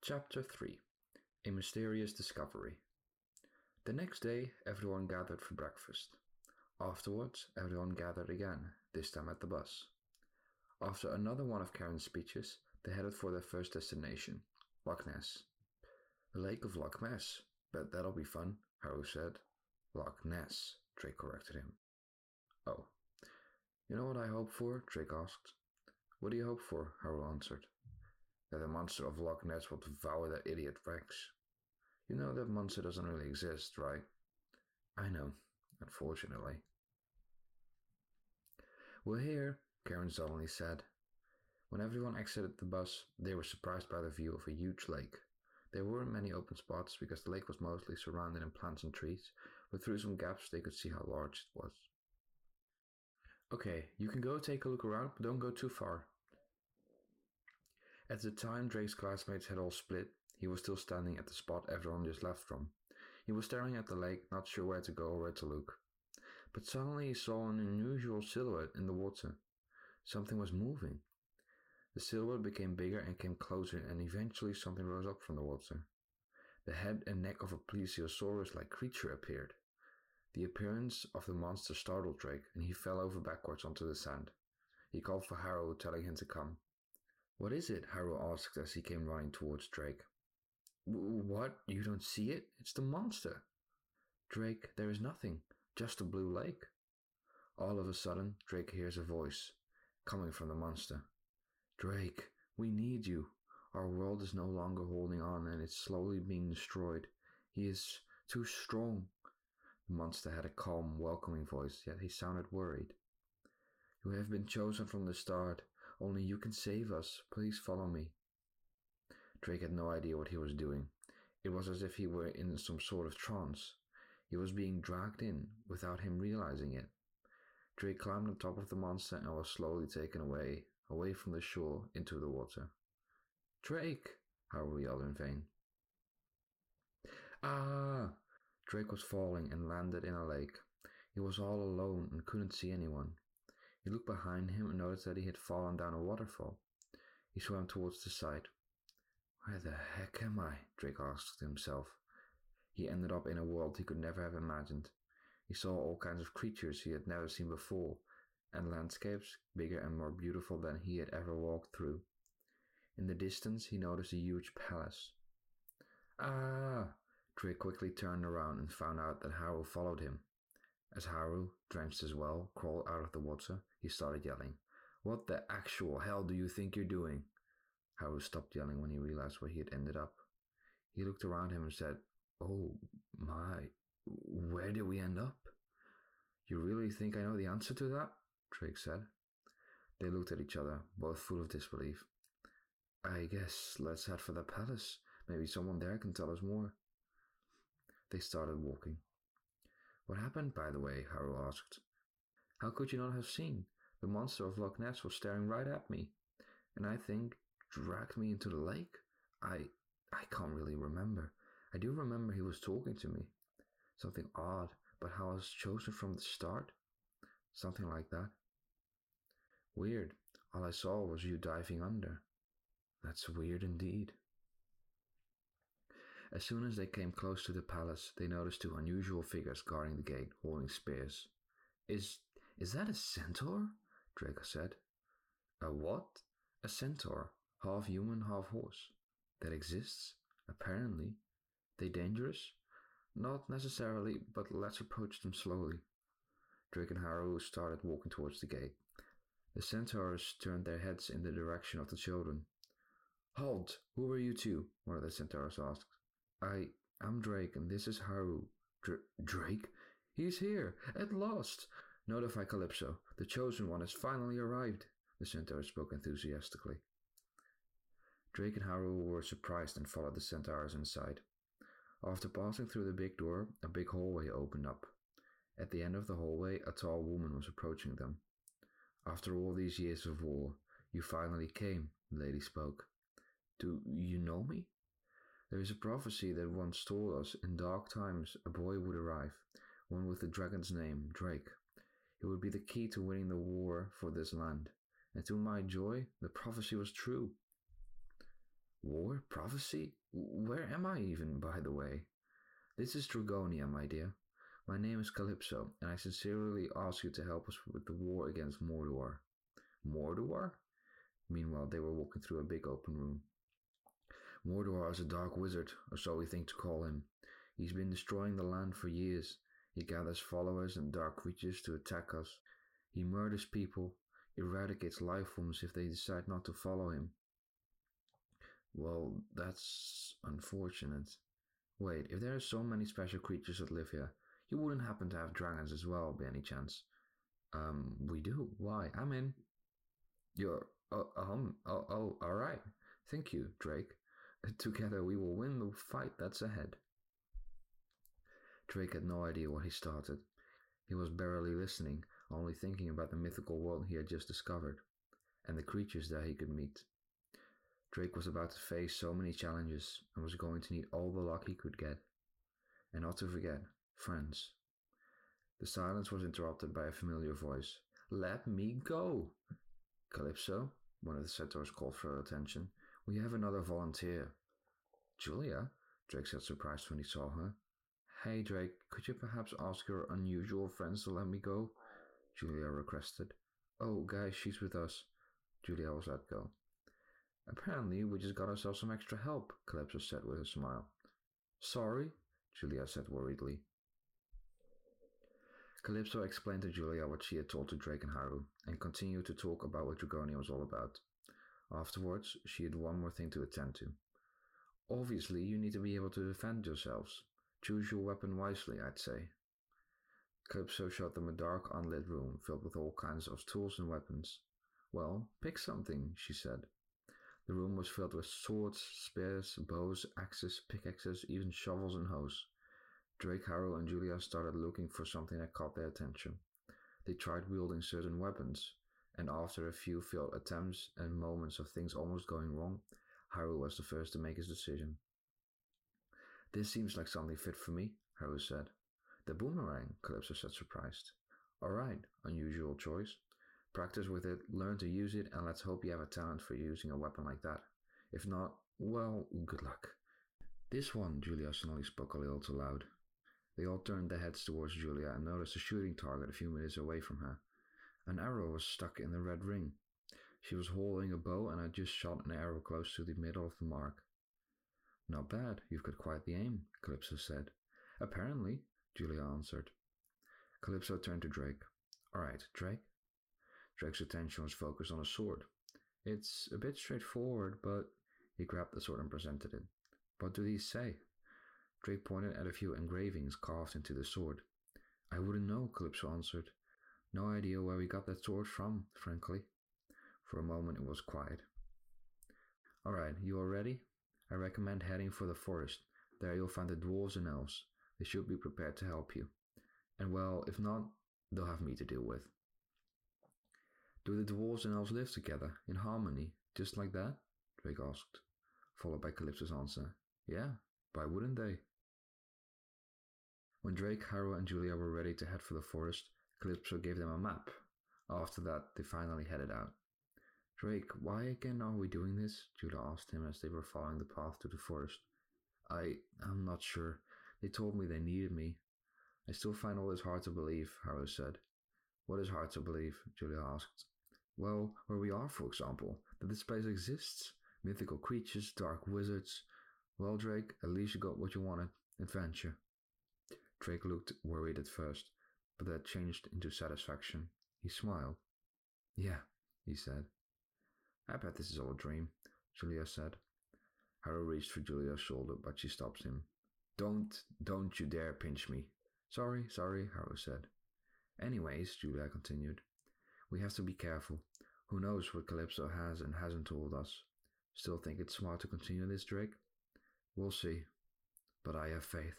Chapter 3 A Mysterious Discovery. The next day, everyone gathered for breakfast. Afterwards, everyone gathered again, this time at the bus. After another one of Karen's speeches, they headed for their first destination, Loch Ness. The Lake of Loch Ness. Bet that'll be fun, Haru said. Loch Ness, Drake corrected him. Oh. You know what I hope for? Drake asked. What do you hope for? Haru answered. That the monster of Loch Ness will devour that idiot Rex. You know that monster doesn't really exist, right? I know, unfortunately. We're here, Karen suddenly said. When everyone exited the bus, they were surprised by the view of a huge lake. There weren't many open spots because the lake was mostly surrounded in plants and trees, but through some gaps they could see how large it was. Okay, you can go take a look around, but don't go too far. At the time Drake's classmates had all split, he was still standing at the spot everyone just left from. He was staring at the lake, not sure where to go or where to look. But suddenly he saw an unusual silhouette in the water. Something was moving. The silhouette became bigger and came closer, and eventually something rose up from the water. The head and neck of a plesiosaurus-like creature appeared. The appearance of the monster startled Drake, and he fell over backwards onto the sand. He called for Haru, telling him to come. What is it? Haru asked as he came running towards Drake. What? You don't see it? It's the monster. Drake, there is nothing, just a blue lake. All of a sudden, Drake hears a voice, coming from the monster. Drake, we need you. Our world is no longer holding on and it's slowly being destroyed. He is too strong. The monster had a calm, welcoming voice, yet he sounded worried. You have been chosen from the start. Only you can save us. Please follow me. Drake had no idea what he was doing. It was as if he were in some sort of trance. He was being dragged in without him realizing it. Drake climbed on top of the monster and was slowly taken away from the shore into the water. Drake! Haru yelled in vain. Ah! Drake was falling and landed in a lake. He was all alone and couldn't see anyone. He looked behind him and noticed that he had fallen down a waterfall. He swam towards the side. Where the heck am I? Drake asked himself. He ended up in a world he could never have imagined. He saw all kinds of creatures he had never seen before, and landscapes bigger and more beautiful than he had ever walked through. In the distance, he noticed a huge palace. Ah! Drake quickly turned around and found out that Haru followed him. As Haru, drenched as well, crawled out of the water, he started yelling. What the actual hell do you think you're doing? Haru stopped yelling when he realized where he had ended up. He looked around him and said, Oh my, where did we end up? You really think I know the answer to that? Drake said. They looked at each other, both full of disbelief. I guess let's head for the palace. Maybe someone there can tell us more. They started walking. What happened, by the way? Haru asked. How could you not have seen? The monster of Loch Ness was staring right at me, and I think dragged me into the lake. I can't really remember. I do remember he was talking to me. Something odd, but how I was chosen from the start? Something like that. Weird. All I saw was you diving under. That's weird indeed. As soon as they came close to the palace, they noticed two unusual figures guarding the gate, holding spears. Is that a centaur? Drake said. A what? A centaur, half human, half horse. That exists? Apparently. They dangerous? Not necessarily, but let's approach them slowly. Drake and Haru started walking towards the gate. The centaurs turned their heads in the direction of the children. Halt! Who are you two? One of the centaurs asked. I'm Drake, and this is Haru. Drake? He's here! At last! Notify Calypso. The chosen one has finally arrived, the centaur spoke enthusiastically. Drake and Haru were surprised and followed the centaurs inside. After passing through the big door, a big hallway opened up. At the end of the hallway, a tall woman was approaching them. After all these years of war, you finally came, the lady spoke. Do you know me? There is a prophecy that once told us in dark times a boy would arrive, one with the dragon's name, Drake. He would be the key to winning the war for this land, and to my joy, the prophecy was true. War? Prophecy? Where am I even, by the way? This is Dragonia, my dear. My name is Calypso, and I sincerely ask you to help us with the war against Mordor. Mordor? Meanwhile, they were walking through a big open room. Mordor is a dark wizard, or so we think to call him. He's been destroying the land for years. He gathers followers and dark creatures to attack us. He murders people, eradicates life forms if they decide not to follow him. Well, that's unfortunate. Wait, if there are so many special creatures that live here, you wouldn't happen to have dragons as well, by any chance? We do. Why? I'm in. You're. Alright. Thank you, Drake. Together we will win the fight that's ahead. Drake had no idea what he started. He was barely listening, only thinking about the mythical world he had just discovered, and the creatures that he could meet. Drake was about to face so many challenges, and was going to need all the luck he could get. And not to forget, friends. The silence was interrupted by a familiar voice. Let me go! Calypso, one of the centaurs called for her attention. We have another volunteer. Julia? Drake said, surprised when he saw her. Hey Drake, could you perhaps ask your unusual friends to let me go? Julia requested. Oh guys, she's with us. Julia was let go. Apparently we just got ourselves some extra help, Calypso said with a smile. Sorry? Julia said worriedly. Calypso explained to Julia what she had told to Drake and Haru, and continued to talk about what Dragonia was all about. Afterwards, she had one more thing to attend to. Obviously, you need to be able to defend yourselves. Choose your weapon wisely, I'd say. Calypso showed them a dark, unlit room filled with all kinds of tools and weapons. Well, pick something, she said. The room was filled with swords, spears, bows, axes, pickaxes, even shovels and hoes. Drake, Haru, and Julia started looking for something that caught their attention. They tried wielding certain weapons, and after a few failed attempts and moments of things almost going wrong, Haru was the first to make his decision. This seems like something fit for me, Haru said. The boomerang, Calypso said, surprised. Alright, unusual choice. Practice with it, learn to use it, and let's hope you have a talent for using a weapon like that. If not, well, good luck. This one, Julia suddenly spoke a little too loud. They all turned their heads towards Julia and noticed a shooting target a few meters away from her. An arrow was stuck in the red ring. She was holding a bow and had just shot an arrow close to the middle of the mark. Not bad, you've got quite the aim, Calypso said. Apparently, Julia answered. Calypso turned to Drake. Alright, Drake? Drake's attention was focused on a sword. It's a bit straightforward, but... He grabbed the sword and presented it. What do these say? Drake pointed at a few engravings carved into the sword. I wouldn't know, Calypso answered. No idea where we got that sword from, frankly. For a moment it was quiet. Alright, you all ready? I recommend heading for the forest. There you'll find the dwarves and elves. They should be prepared to help you. And well, if not, they'll have me to deal with. Do the dwarves and elves live together, in harmony, just like that? Drake asked, followed by Calypso's answer. Yeah, why wouldn't they? When Drake, Haru, and Julia were ready to head for the forest, Calypso gave them a map. After that, they finally headed out. Drake, why again are we doing this? Julia asked him as they were following the path to the forest. I'm not sure. They told me they needed me. I still find all this hard to believe, Haru said. What is hard to believe? Julia asked. Well, where we are, for example, that this place exists. Mythical creatures, dark wizards. Well, Drake, at least you got what you wanted. Adventure. Drake looked worried at first, but that changed into satisfaction. He smiled. Yeah, he said. I bet this is all a dream, Julia said. Haru reached for Julia's shoulder, but she stopped him. Don't you dare pinch me. Sorry, Haru said. Anyways, Julia continued, we have to be careful. Who knows what Calypso has and hasn't told us. Still think it's smart to continue this, Drake? We'll see. But I have faith.